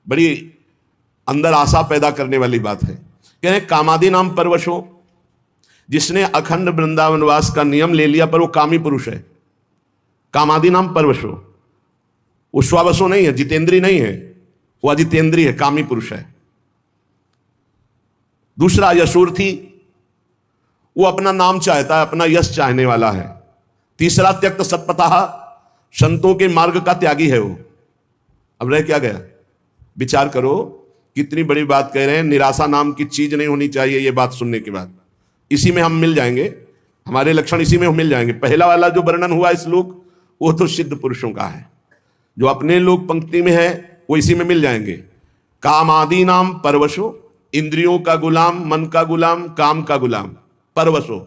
बड़ी अंदर आशा पैदा करने वाली बात है। कह रहे कामादि नाम परवशो, जिसने अखंड वृंदावनवास का नियम ले लिया पर वो कामी पुरुष है। कामादि नाम परवशो, वो स्वावसो नहीं है, जितेंद्री नहीं है, वो अजितेंद्री है, कामी पुरुष है। दूसरा यशोर्थी, वो अपना नाम चाहता है, अपना यश चाहने वाला है। तीसरा त्यक्त सत्पथा, संतों के मार्ग का त्यागी है वो। अब रह क्या गया? विचार करो, कितनी बड़ी बात कह रहे हैं। निराशा नाम की चीज नहीं होनी चाहिए। ये बात सुनने के बाद इसी में हम मिल जाएंगे, हमारे लक्षण इसी में हम मिल जाएंगे। पहला वाला जो वर्णन हुआ श्लोक, वो तो सिद्ध पुरुषों का है। जो अपने लोग पंक्ति में है वो इसी में मिल जाएंगे। कामादि नाम परवशो, इंद्रियों का गुलाम, मन का गुलाम, काम का गुलाम। परवशो,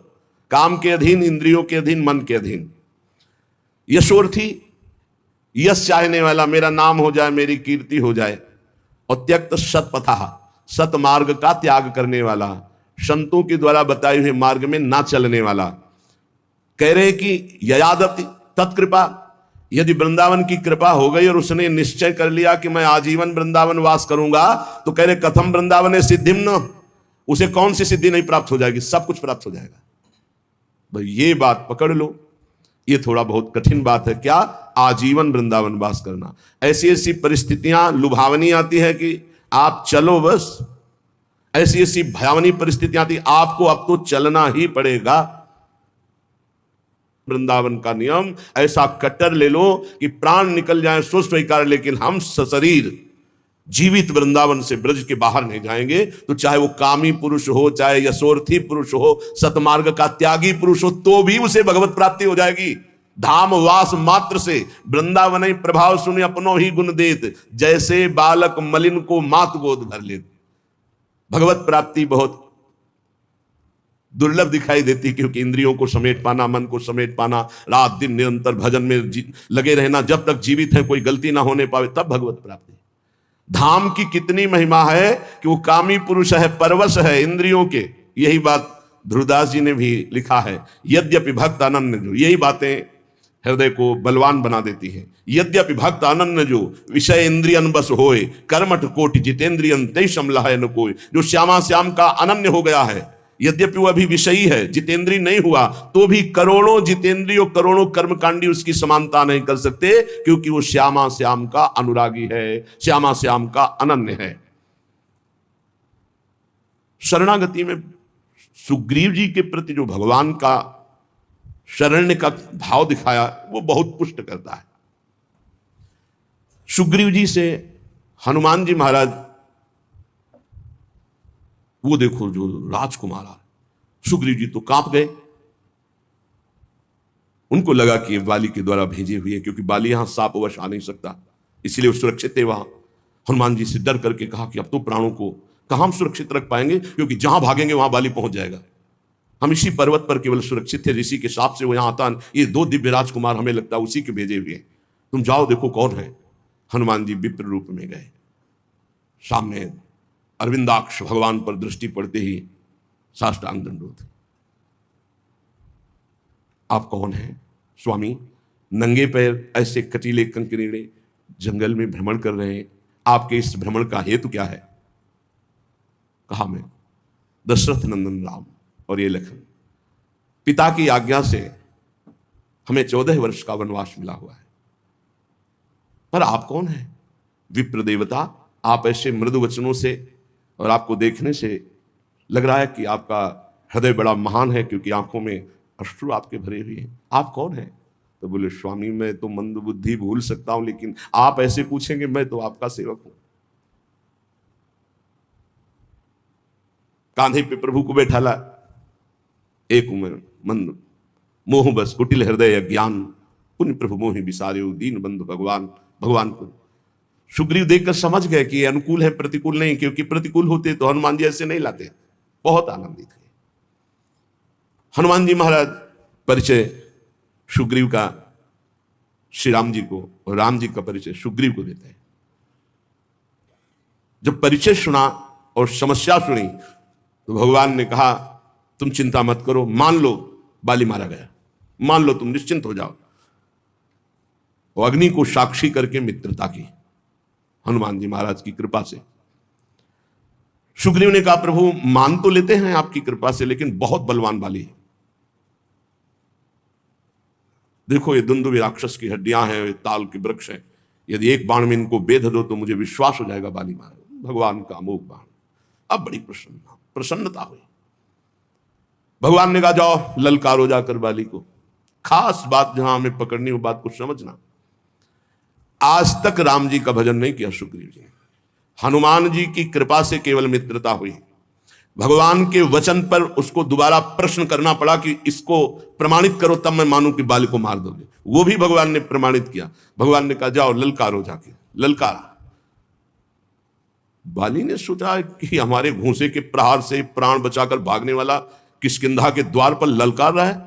काम के अधीन, इंद्रियों के अधीन, मन के अधीन। यशोर्थी, यश चाहने वाला, मेरा नाम हो जाए, मेरी कीर्ति हो जाए। और त्यक्त सत्पथा, सत मार्ग का त्याग करने वाला, संतों के द्वारा बताए हुए मार्ग में ना चलने वाला। कह रहे कि ययादपि तत्कृपा, यदि वृंदावन की कृपा हो गई और उसने निश्चय कर लिया कि मैं आजीवन वृंदावन वास करूंगा, तो कह रहे कथम वृंदावन सिद्धिम न, उसे कौन सी सिद्धि नहीं प्राप्त हो जाएगी? सब कुछ प्राप्त हो जाएगा। भाई ये बात पकड़ लो। ये थोड़ा बहुत कठिन बात है। क्या? आजीवन वृंदावन वास करना। ऐसी ऐसी परिस्थितियां लुभावनी आती है कि आप चलो बस, ऐसी ऐसी भयावनी परिस्थितियां आती, आपको अब तो चलना ही पड़ेगा। वृंदावन का नियम ऐसा कट्टर ले लो कि प्राण निकल जाए सो स्वीकार, लेकिन हम सशरीर जीवित वृंदावन से ब्रज के बाहर नहीं जाएंगे। तो चाहे वो कामी पुरुष हो, चाहे यशोर्थी पुरुष हो, सतमार्ग का त्यागी पुरुष हो, तो भी उसे भगवत प्राप्ति हो जाएगी। धाम वास मात्र से वृंदावन प्रभाव सुने अपनो ही गुण देत, जैसे बालक मलिन को मात गोद भर लेत। भगवत प्राप्ति बहुत दुर्लभ दिखाई देती, क्योंकि इंद्रियों को समेट पाना, मन को समेट पाना, रात दिन निरंतर भजन में लगे रहना, जब तक जीवित है कोई गलती ना होने पावे, तब भगवत प्राप्ति। धाम की कितनी महिमा है कि वो कामी पुरुष है, परवश है इंद्रियों के। यही बात ध्रुवदास जी ने भी लिखा है। यद्यपि भक्त अनन्य जो, यही बातें हृदय को बलवान बना देती है। यद्यपि भक्त अनन्य जो, विषय इंद्रियन बस होए, कर्मठ कोटि जितेंद्रियन तय समलह न कोय। जो श्यामा श्याम का अनन्य हो गया है, यद्यपि वह अभी विषयी है, जितेंद्रीय नहीं हुआ, तो भी करोड़ों जितेंद्रियों, करोड़ों कर्मकांडी उसकी समानता नहीं कर सकते, क्योंकि वो श्यामा श्याम का अनुरागी है, श्यामा श्याम का अनन्य है। शरणागति में सुग्रीव जी के प्रति जो भगवान का शरण्य का भाव दिखाया, वो बहुत पुष्ट करता है। सुग्रीव जी से हनुमान जी महाराज, वो देखो जो राजकुमार, सुग्रीव जी तो कांप गए। उनको लगा कि वाली के द्वारा भेजे हुए, क्योंकि बाली यहां सापवश आ नहीं सकता, इसलिए वो सुरक्षित थे वहां। हनुमान जी से डर करके कहा कि अब तो प्राणों को कहां हम सुरक्षित रख पाएंगे, क्योंकि जहां भागेंगे वहां बाली पहुंच जाएगा। हम इसी पर्वत पर केवल सुरक्षित थे, ऋषि के साप से वो यहां आता। ये दो दिव्य राजकुमार हमें लगता है उसी के भेजे हुए, तुम जाओ देखो कौन है। हनुमान जी विप्र रूप में गए। सामने अरविंदाक्ष भगवान पर दृष्टि पड़ते ही साष्टांग दंडोत। आप कौन हैं स्वामी? नंगे पैर ऐसे कटीले कंकरीड़े जंगल में भ्रमण कर रहे हैं, आपके इस भ्रमण का हेतु क्या है? कहा मैं दशरथ नंदन राम और ये लखन, पिता की आज्ञा से हमें 14 वर्ष का वनवास मिला हुआ है। पर आप कौन हैं? विप्र देवता। आप ऐसे मृदु वचनों से और आपको देखने से लग रहा है कि आपका हृदय बड़ा महान है, क्योंकि आंखों में अश्रु आपके भरे हुए हैं। आप कौन हैं? तो बोले स्वामी मैं तो मंद बुद्धि भूल सकता हूं, लेकिन आप ऐसे पूछेंगे, मैं तो आपका सेवक हूं। कांधे पे प्रभु को बैठा ला, एक उम्र मंद मोह बस कुटिल हृदय अज्ञान, पुण्य प्रभु मोहि विसार्यो दीन बंधु भगवान। भगवान को सुग्रीव देखकर समझ गए कि ये अनुकूल है, प्रतिकूल नहीं, क्योंकि प्रतिकूल होते तो हनुमान जी ऐसे नहीं लाते। बहुत आनंदित थे हनुमान जी महाराज। परिचय सुग्रीव का श्री राम जी को, और राम जी का परिचय सुग्रीव को देते हैं। जब परिचय सुना और समस्या सुनी, तो भगवान ने कहा तुम चिंता मत करो, मान लो बाली मारा गया, मान लो, तुम निश्चिंत हो जाओ। वो अग्नि को साक्षी करके मित्रता की। हनुमान जी महाराज की कृपा से। सुग्रीव ने कहा प्रभु मान तो लेते हैं आपकी कृपा से, लेकिन बहुत बलवान बाली है। देखो ये दुंदुभि राक्षस की हड्डियां हैं, ये ताल के वृक्ष हैं, यदि एक बाण में इनको बेध दो तो मुझे विश्वास हो जाएगा बाली महाराज। भगवान का अमोघ बाण। अब बड़ी प्रसन्नता हुई। भगवान ने कहा जाओ ललकारो जाकर बाली को। खास बात जहां हमें पकड़नी हो, बात को समझना, आज तक राम जी का भजन नहीं किया सुग्रीव जी ने। हनुमान जी की कृपा से केवल मित्रता हुई। भगवान के वचन पर उसको दोबारा प्रश्न करना पड़ा कि इसको प्रमाणित करो तब मैं मानूं कि बाली को मार दोगे। वो भी भगवान ने प्रमाणित किया। भगवान ने कहा जाओ ललकारो जाके। ललकारा। बाली ने सोचा कि हमारे घूंसे के प्रहार से प्राण बचाकर भागने वाला किष्किंधा के द्वार पर ललकार रहा है।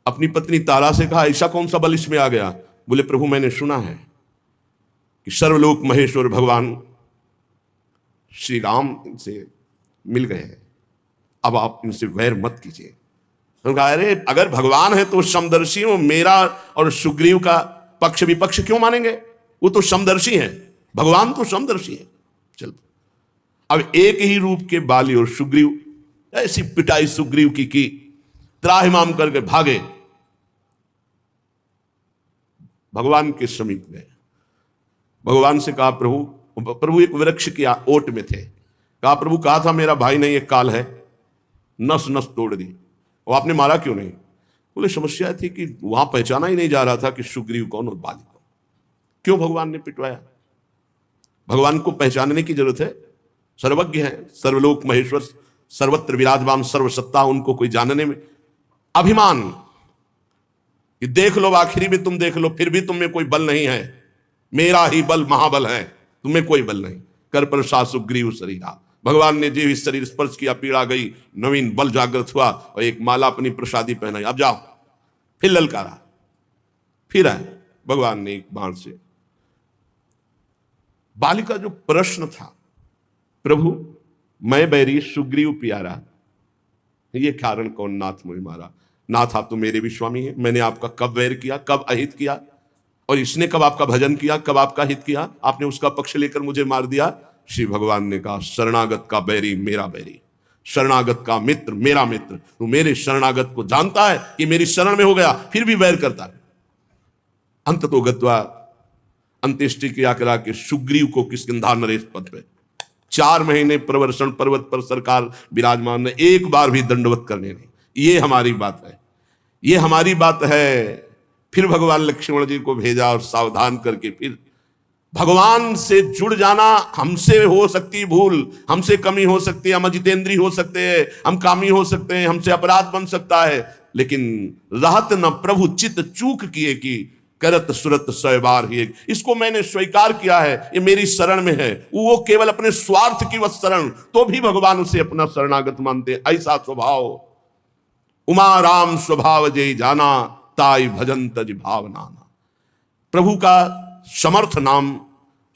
अपनी पत्नी तारा से कहा ऐसा कौन सा बल इसमें आ गया? बोले प्रभु मैंने सुना है कि सर्वलोक महेश्वर भगवान श्री राम से मिल गए हैं, अब आप इनसे वैर मत कीजिए। तो कहा अरे अगर भगवान है तो समदर्शी हो, मेरा और सुग्रीव का पक्ष विपक्ष क्यों मानेंगे? वो तो समदर्शी है, भगवान तो समदर्शी है। चल अब एक ही रूप के बाली और सुग्रीव, ऐसी पिटाई सुग्रीव की त्राहिमाम करके भागे, भगवान के समीप गए। भगवान से कहा प्रभु एक वृक्ष की ओट में थे। कहा प्रभु कहा था मेरा भाई नहीं एक काल है, नस नस तोड़ दी, वो आपने मारा क्यों नहीं? बोले समस्या थी कि वहां पहचाना ही नहीं जा रहा था कि सुग्रीव कौन और बाली कौन। क्यों भगवान ने पिटवाया? भगवान को पहचानने की जरूरत है। सर्वज्ञ है, सर्वलोक महेश्वर, सर्वत्र विराजमान, सर्वसत्ता, उनको कोई जानने में अभिमान कि देख लो आखिरी में तुम देख लो, फिर भी तुम में कोई बल नहीं है, मेरा ही बल महाबल है, तुम्हें कोई बल नहीं। कर प्रसाद सुग्रीव शरीरा। भगवान ने जीव इस शरीर स्पर्श किया, पीड़ा गई, नवीन बल जागृत हुआ और एक माला अपनी प्रसादी पहनाई। अब जाओ। फिर ललकारा, फिर आए भगवान ने एक बाण से। बाली का जो प्रश्न था प्रभु मैं बैरी सुग्रीव प्यारा, ये कारण कौन नाथ मुझे मारा? नाथ आप तो मेरे भी स्वामी हैं, मैंने आपका कब वैर किया, कब अहित किया, और इसने कब आपका भजन किया, कब आपका हित किया? आपने उसका पक्ष लेकर मुझे मार दिया। श्री भगवान ने कहा शरणागत का बैरी मेरा बैरी, शरणागत का मित्र मेरा मित्र। तू मेरे शरणागत को जानता है कि मेरी शरण में हो गया, फिर भी वैर करता है। अंत तो गत्वा अंत्येष्टि क्रिया करा के सुग्रीव को किष्किंधा नरेश पद पे 4 महीने प्रवर्षण पर्वत पर सरकार विराजमान ने, एक बार भी दंडवत करने नहीं। ये हमारी बात है, ये हमारी बात है। फिर भगवान लक्ष्मण जी को भेजा और सावधान करके फिर भगवान से जुड़ जाना। हमसे हो सकती भूल, हमसे कमी हो सकती है, हम अजितेंद्री हो सकते हैं, हम कामी हो सकते हैं, हमसे अपराध बन सकता है, लेकिन रहत न प्रभु चित चूक किए कि करत सुरत 100 बार ही। इसको मैंने स्वीकार किया है, ये मेरी शरण में है। वो केवल अपने स्वार्थ की वह शरण, तो भी भगवान उसे अपना शरणागत मानते। ऐसा स्वभाव उमा राम स्वभाव जय जाना, ताई भजन तज भावनाना। प्रभु का समर्थ नाम,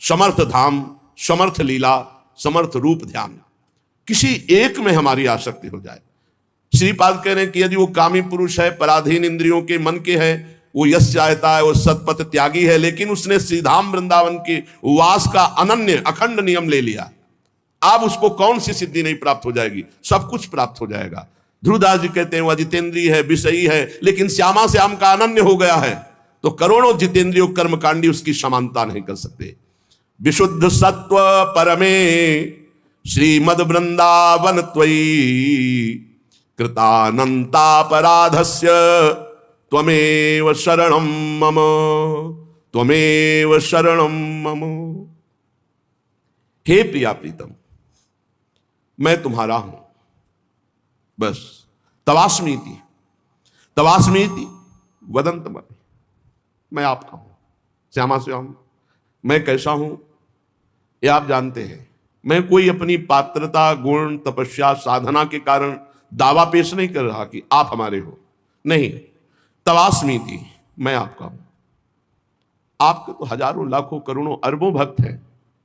समर्थ धाम, समर्थ लीला, समर्थ रूप ध्यान, किसी एक में हमारी आसक्ति हो जाए। श्रीपाद कह रहे हैं कि यदि वो कामी पुरुष है, पराधीन इंद्रियों के मन के है, वो यश चाहता है, वो सतपथ त्यागी है, लेकिन उसने श्रीधाम वृंदावन के वास का अनन्य अखंड नियम ले लिया, अब उसको कौन सी सिद्धि नहीं प्राप्त हो जाएगी? सब कुछ प्राप्त हो जाएगा। ध्रुवदास जी कहते हैं वो जितेंद्रीय है, विषयी है, लेकिन श्यामा श्याम का अनन्य हो गया है, तो करोड़ों जितेंद्रियों कर्मकांडी उसकी समानता नहीं कर सकते। विशुद्ध सत्व परमे श्रीमद वृंदावन त्वयि कृतानंतापराधस्य त्वमेव शरणं मम, त्वमेव शरणं मम। हे प्रिया प्रीतम, मैं तुम्हारा हूं, बस। तवास्मीति तवास्मीति वदंतमपि, मैं आपका हूं। श्यामा श्याम, मैं कैसा हूं ये आप जानते हैं। मैं कोई अपनी पात्रता, गुण, तपस्या, साधना के कारण दावा पेश नहीं कर रहा कि आप हमारे हो, नहीं। तवास्मीति, मैं आपका हूं। आपके तो हजारों लाखों करोड़ों अरबों भक्त हैं,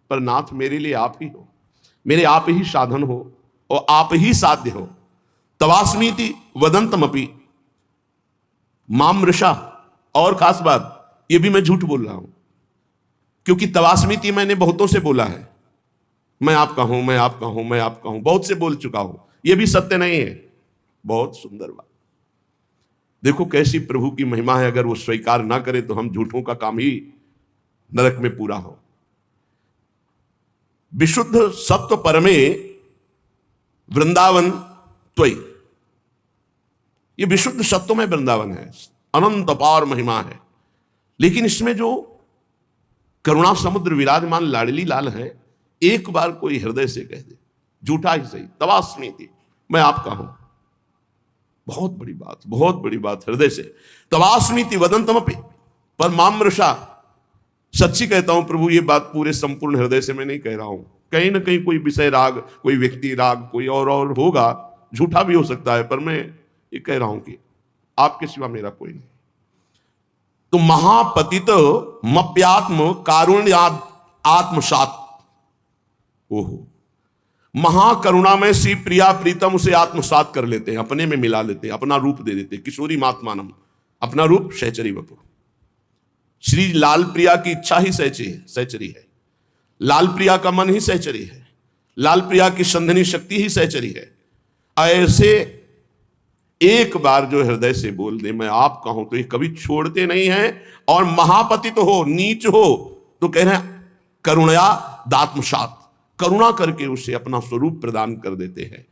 पर नाथ मेरे लिए आप ही हो, मेरे आप ही साधन हो और आप ही साध्य हो। तवास्मीति वदंतमपि मामृषा, और खास बात, ये भी मैं झूठ बोल रहा हूं क्योंकि तवास्मीति मैंने बहुतों से बोला है, मैं आपका हूं, मैं आपका हूं, मैं आपका हूं, बहुत से बोल चुका हूं, यह भी सत्य नहीं है। बहुत सुंदर बात। देखो कैसी प्रभु की महिमा है, अगर वो स्वीकार ना करे तो हम झूठों का काम ही नरक में पूरा हो। विशुद्ध सत्व परमे वृंदावन त्वयि, ये विशुद्ध सत्व में वृंदावन है, अनंत अपार महिमा है। लेकिन इसमें जो करुणा समुद्र विराजमान लाडली लाल है, एक बार कोई हृदय से कह दे, झूठा ही सही, तवास्मीति, मैं आपका हूं, बहुत बड़ी बात, बहुत बड़ी बात। हृदय से तवास्मीति वदंतमपि परमामृषा, सच्ची कहता हूं प्रभु, ये बात पूरे संपूर्ण हृदय से मैं नहीं कह रहा हूं। कहीं ना कहीं कोई विषय राग, कोई व्यक्ति राग, कोई और होगा, झूठा भी हो सकता है, पर मैं ये कह रहा हूं कि आपके सिवा मेरा कोई नहीं। तो महापतित मप्यात्म कारुण्याद आत्मसात, ओहो, महाकरुणा में श्री प्रिया प्रीतम उसे आत्मसात कर लेते हैं, अपने में मिला लेते हैं, अपना रूप दे देते हैं। किशोरी मात्मानम, अपना रूप सहचरी वपु। श्री लाल प्रिया की इच्छा ही सहचरी है, लाल प्रिया का मन ही सहचरी है, लाल प्रिया की संधनी शक्ति ही सहचरी है। ऐसे एक बार जो हृदय से बोल दे मैं आपका हूं, तो ये कभी छोड़ते नहीं हैं। और महापति तो हो, नीच हो, तो कह रहे हैं करुणया दात्मसात, करुणा करके उसे अपना स्वरूप प्रदान कर देते हैं।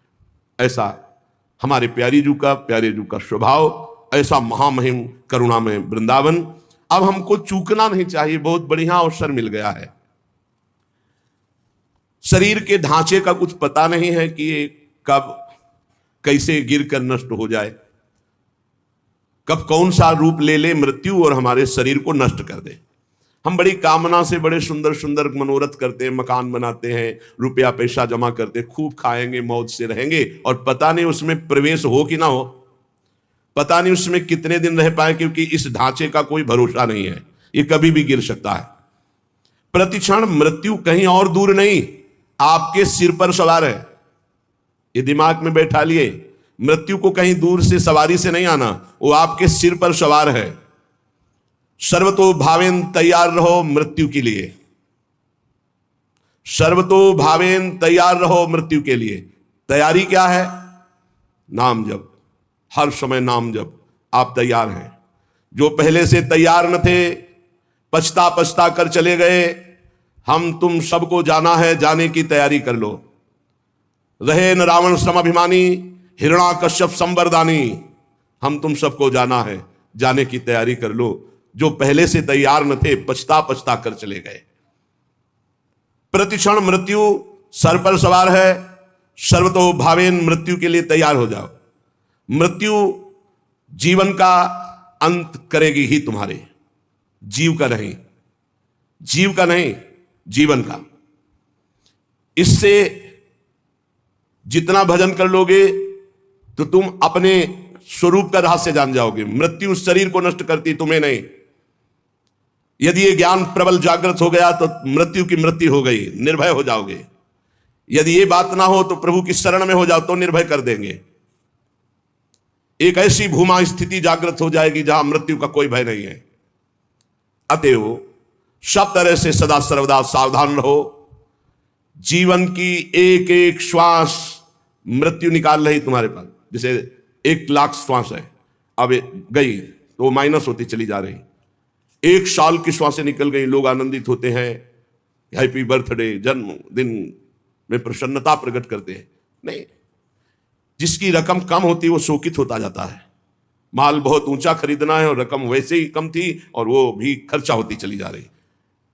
ऐसा हमारे प्यारे जू का स्वभाव, ऐसा महामहिम करुणा में वृंदावन। अब हमको चूकना नहीं चाहिए, बहुत बढ़िया अवसर मिल गया है। शरीर के ढांचे का कुछ पता नहीं है कि ये कब कैसे गिर कर नष्ट हो जाए, कब कौन सा रूप ले ले मृत्यु और हमारे शरीर को नष्ट कर दे। हम बड़ी कामना से बड़े सुंदर सुंदर मनोरथ करते हैं, मकान बनाते हैं, रुपया पैसा जमा करते हैं, खूब खाएंगे, मौज से रहेंगे, और पता नहीं उसमें प्रवेश हो कि ना हो, पता नहीं उसमें कितने दिन रह पाए, क्योंकि इस ढांचे का कोई भरोसा नहीं है, ये कभी भी गिर सकता है। प्रतिक्षण मृत्यु कहीं और दूर नहीं, आपके सिर पर सवार है। ये दिमाग में बैठा लिए, मृत्यु को कहीं दूर से सवारी से नहीं आना, वो आपके सिर पर सवार है। सर्वतो भावेन तैयार रहो मृत्यु के लिए, सर्वतो भावेन तैयार रहो मृत्यु के लिए। तैयारी क्या है? नाम जप, हर समय नाम जप। आप तैयार हैं। जो पहले से तैयार न थे, पछता पछता कर चले गए, हम तुम सबको जाना है, जाने की तैयारी कर लो। रहे न रावण समभिमानी, हिरण्याकश्यप संवरदानी, हम तुम सबको जाना है, जाने की तैयारी कर लो। जो पहले से तैयार न थे, पछता पछता कर चले गए। प्रतिक्षण मृत्यु सर पर सवार है, सर्वतो भावेन मृत्यु के लिए तैयार हो जाओ। मृत्यु जीवन का अंत करेगी ही तुम्हारे, जीव का नहीं, जीव का नहीं, जीवन का। इससे जितना भजन कर लोगे तो तुम अपने स्वरूप का रहस्य जान जाओगे। मृत्यु शरीर को नष्ट करती, तुम्हें नहीं। यदि ये ज्ञान प्रबल जागृत हो गया तो मृत्यु की मृत्यु हो गई, निर्भय हो जाओगे। यदि ये बात ना हो तो प्रभु की शरण में हो जाओ तो निर्भय कर देंगे। एक ऐसी भूमा स्थिति जागृत हो जाएगी जहां मृत्यु का कोई भय नहीं है। अतएव सब तरह से सदा सर्वदा सावधान रहो। जीवन की एक एक श्वास मृत्यु निकाल रही तुम्हारे पास। जैसे 1 लाख श्वास है, अब गई तो माइनस होती चली जा रही। 1 साल की श्वासें निकल गई, लोग आनंदित होते हैं, हैप्पी बर्थडे, जन्मदिन में प्रसन्नता प्रकट करते हैं। नहीं, जिसकी रकम कम होती है वो शोकित होता जाता है। माल बहुत ऊंचा खरीदना है और रकम वैसे ही कम थी और वो भी खर्चा होती चली जा रही।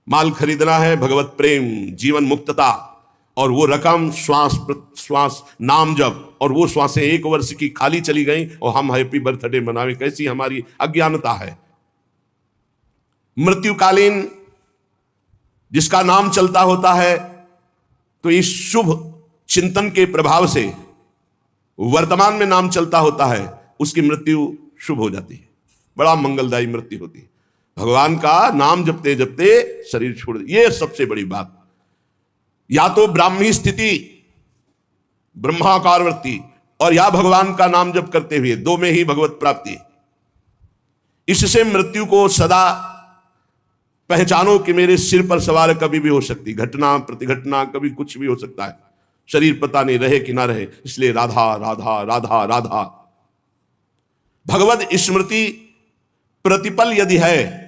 माल खरीदना है भगवत प्रेम, जीवन मुक्तता, और वो रकम श्वास श्वास नाम जप, और वो श्वासें 1 वर्ष की खाली चली गई और हम हैप्पी बर्थडे मनावे। कैसी हमारी अज्ञानता है। मृत्युकालीन जिसका नाम चलता होता है, तो इस शुभ चिंतन के प्रभाव से वर्तमान में नाम चलता होता है, उसकी मृत्यु शुभ हो जाती है, बड़ा मंगलदायी मृत्यु होती है। भगवान का नाम जपते जपते शरीर छोड़, ये सबसे बड़ी बात। या तो ब्राह्मी स्थिति, ब्रह्माकार वृत्ति, और या भगवान का नाम जप करते हुए, 2 में ही भगवत प्राप्ति। इससे मृत्यु को सदा पहचानो कि मेरे सिर पर सवार कभी भी हो सकती घटना प्रतिघटना, कभी कुछ भी हो सकता है। शरीर पता नहीं रहे कि ना रहे, इसलिए राधा राधा राधा राधा। भगवत स्मृति प्रतिपल यदि है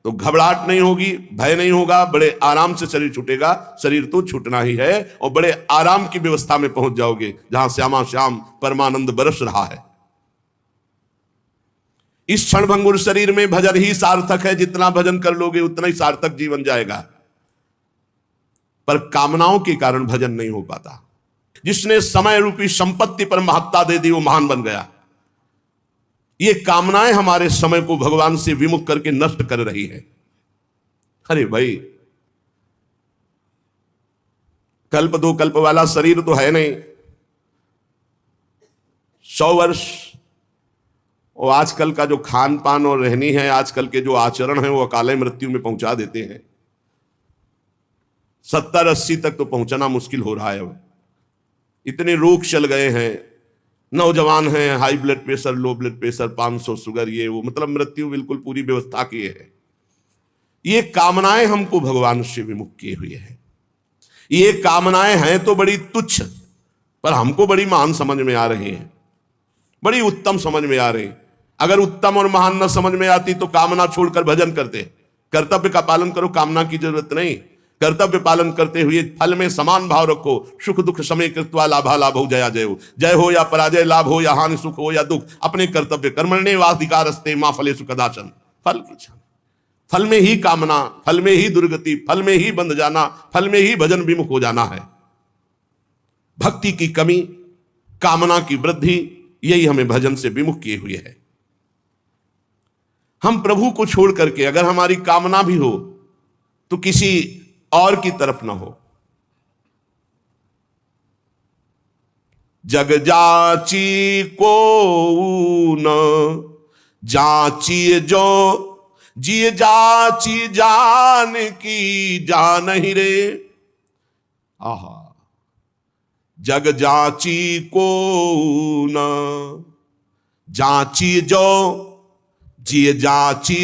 तो घबराहट नहीं होगी, भय नहीं होगा, बड़े आराम से शरीर छूटेगा। शरीर तो छूटना ही है और बड़े आराम की व्यवस्था में पहुंच जाओगे जहां श्यामा श्याम परमानंद बरस रहा है। इस क्षणभंगुर शरीर में भजन ही सार्थक है। जितना भजन कर लोगे उतना ही सार्थक जीवन जाएगा। पर कामनाओं के कारण भजन नहीं हो पाता। जिसने समय रूपी संपत्ति पर महत्ता दे दी वो महान बन गया। ये कामनाएं हमारे समय को भगवान से विमुख करके नष्ट कर रही है। अरे भाई, कल्प दो कल्प वाला शरीर तो है नहीं, 100 वर्ष। और आजकल का जो खान पान और रहनी है, आजकल के जो आचरण है, वो अकाले मृत्यु में पहुंचा देते हैं। 70-80 तक तो पहुंचना मुश्किल हो रहा है। अब इतने रोग चल गए हैं, नौजवान हैं, high blood pressure, low blood pressure, 500 sugar, ये वो, मतलब मृत्यु बिल्कुल पूरी व्यवस्था की है। ये कामनाएं हमको भगवान से विमुख किए हुए हैं। ये कामनाएं हैं तो बड़ी तुच्छ, पर हमको बड़ी महान समझ में आ रही हैं, बड़ी उत्तम समझ में आ रही। अगर उत्तम और महान न समझ में आती तो कामना छोड़कर भजन करते। कर्तव्य का पालन करो, कामना की जरूरत नहीं। कर्तव्य पालन करते हुए फल में समान भाव रखो। सुख दुख समय कृत्वा लाभा लाभ हो जया जय हो, जय हो या पराजय, लाभ हो या हानि, सुख हो या दुख, अपने कर्तव्य कर्मण्ये वाधिकारस्ते मां फलेषु कदाचन। फल की इच्छा, फल में ही कामना, फल में ही दुर्गति, फल में ही बंध जाना, फल में ही भजन विमुख हो जाना है। भक्ति की कमी, कामना की वृद्धि, यही हमें भजन से विमुख किए हुए है। हम प्रभु को छोड़ करके अगर हमारी कामना भी हो तो किसी और की तरफ ना हो। जग जाची को न जाची जो जिय जाची जान की जान ही रे। आहा, जग जाची को न जाची जो जिय जाची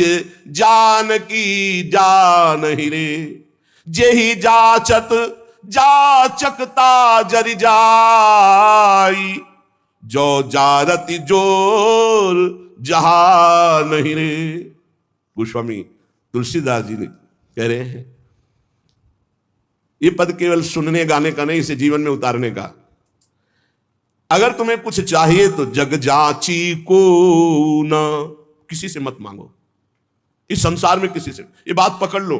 जान की जान ही रे। जेहि जाचत जाचकता जरि जाई, जो जारति जोर जहां नहीं रे। गोस्वामी तुलसीदास जी ने कह रहे हैं, ये पद केवल सुनने गाने का नहीं, इसे जीवन में उतारने का। अगर तुम्हें कुछ चाहिए तो जग जाची को ना, किसी से मत मांगो। इस संसार में किसी से, ये बात पकड़ लो,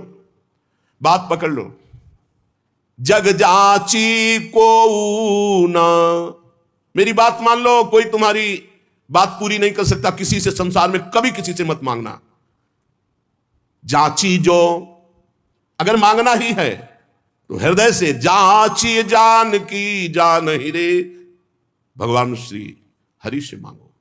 बात पकड़ लो। जग जाची को ना, मेरी बात मान लो। कोई तुम्हारी बात पूरी नहीं कर सकता किसी से संसार में, कभी किसी से मत मांगना। जाची जो, अगर मांगना ही है तो हृदय से जाची जान की जान ही रे। भगवान श्री हरि से मांगो।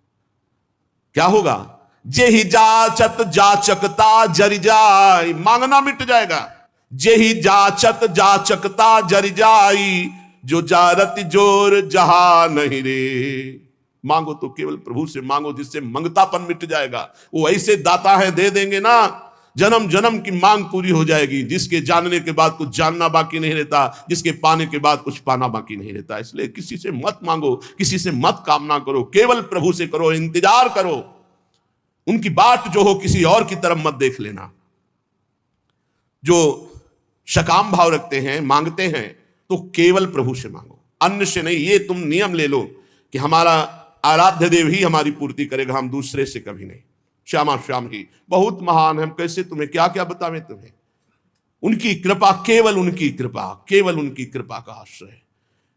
क्या होगा? जेहि जाचत जाचकता जरि जाई, मांगना मिट जाएगा। जेहि जाचत जाचकता जरि जाई, जो जारत जोर जहां नहीं रे। मांगो तो केवल प्रभु से मांगो, जिससे मंगतापन मिट जाएगा। वो ऐसे दाता है, दे देंगे ना, जन्म जन्म की मांग पूरी हो जाएगी। जिसके जानने के बाद कुछ जानना बाकी नहीं रहता, जिसके पाने के बाद कुछ पाना बाकी नहीं रहता। इसलिए किसी से मत मांगो, किसी से मत कामना करो, केवल प्रभु से करो, इंतजार करो। उनकी बाट जो हो किसी और की तरफ मत देख लेना। जो सकाम भाव रखते हैं, मांगते हैं, तो केवल प्रभु से मांगो, अन्य से नहीं। ये तुम नियम ले लो कि हमारा आराध्य देव ही हमारी पूर्ति करेगा, हम दूसरे से कभी नहीं। श्यामा श्याम ही बहुत महान है। हम कैसे तुम्हें क्या क्या बतावें तुम्हें। उनकी कृपा, केवल उनकी कृपा, केवल उनकी कृपा का आश्रय।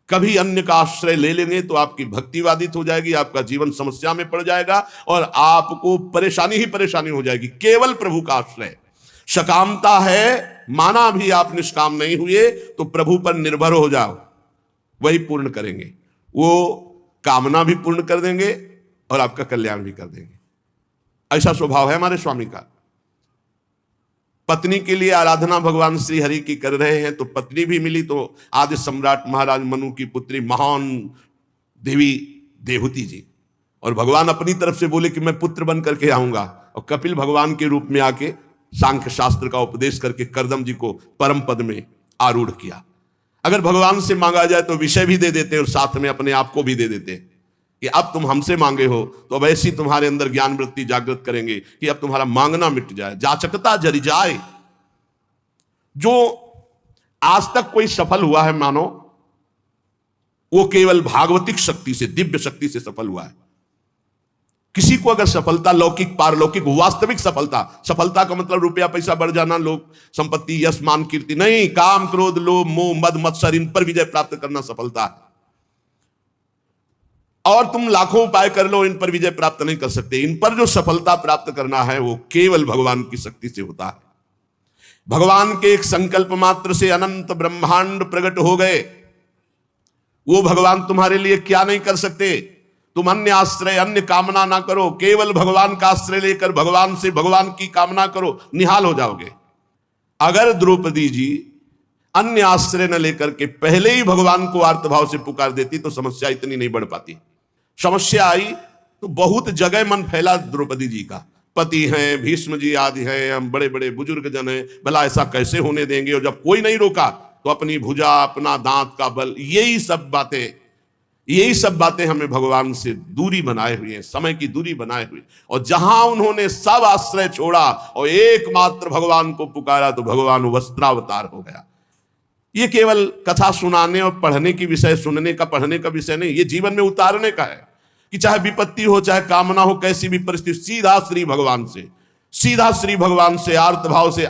कभी अन्य का आश्रय ले लेंगे तो आपकी भक्ति बाधित हो जाएगी, आपका जीवन समस्या में पड़ जाएगा और आपको परेशानी ही परेशानी हो जाएगी। केवल प्रभु का आश्रय। सकामता है, माना भी आप निष्काम नहीं हुए तो प्रभु पर निर्भर हो जाओ, वही पूर्ण करेंगे। वो कामना भी पूर्ण कर देंगे और आपका कल्याण भी कर देंगे। ऐसा स्वभाव है हमारे स्वामी का। पत्नी के लिए आराधना भगवान श्री हरि की कर रहे हैं तो पत्नी भी मिली, तो आदि सम्राट महाराज मनु की पुत्री महान देवी देवहूति जी, और भगवान अपनी तरफ से बोले कि मैं पुत्र बन करके आऊंगा, और कपिल भगवान के रूप में आके सांख्य शास्त्र का उपदेश करके कर्दम जी को परम पद में आरूढ़ किया। अगर भगवान से मांगा जाए तो विषय भी दे देते और साथ में अपने आप को भी दे देते कि अब तुम हमसे मांगे हो तो अब ऐसी तुम्हारे अंदर ज्ञान वृत्ति जागृत करेंगे कि अब तुम्हारा मांगना मिट जाए, जाचकता जरी जाए। जो आज तक कोई सफल हुआ है मानो, वो केवल भागवतिक शक्ति से, दिव्य शक्ति से सफल हुआ है। किसी को अगर सफलता लौकिक पारलौकिक वास्तविक सफलता, सफलता का मतलब रुपया पैसा बढ़ जाना, लोग संपत्ति यश मान कीर्ति नहीं, काम क्रोध लोभ मोह मद मत्सर, इन पर विजय प्राप्त करना सफलता है। और तुम लाखों उपाय कर लो, इन पर विजय प्राप्त नहीं कर सकते। इन पर जो सफलता प्राप्त करना है वो केवल भगवान की शक्ति से होता है। भगवान के एक संकल्प मात्र से अनंत ब्रह्मांड प्रकट हो गए। वो भगवान तुम्हारे लिए क्या नहीं कर सकते। तुम अन्य आश्रय अन्य कामना ना करो, केवल भगवान का आश्रय लेकर भगवान से भगवान की कामना करो, निहाल हो जाओगे। अगर द्रौपदी जी अन्य आश्रय न लेकर के पहले ही भगवान को आर्तभाव से पुकार देती तो समस्या इतनी नहीं बढ़ पाती। समस्या आई तो बहुत जगह मन फैला द्रौपदी जी का, पति हैं, भीष्म जी आदि हैं, हम बड़े बड़े बुजुर्ग जन हैं, भला ऐसा कैसे होने देंगे। और जब कोई नहीं रोका तो अपनी भुजा, अपना दांत का बल, यही सब बातें हमें भगवान से दूरी बनाए हुए हैं, समय की दूरी बनाए हुए। और जहां उन्होंने सब आश्रय छोड़ा और एकमात्र भगवान को पुकारा तो भगवान वस्त्रावतार हो गया। ये केवल कथा सुनाने और पढ़ने की विषय, सुनने का पढ़ने का विषय नहीं, ये जीवन में उतारने का है कि चाहे विपत्ति हो चाहे कामना हो, कैसी भी परिस्थिति, सीधा श्री भगवान से आर्त भाव से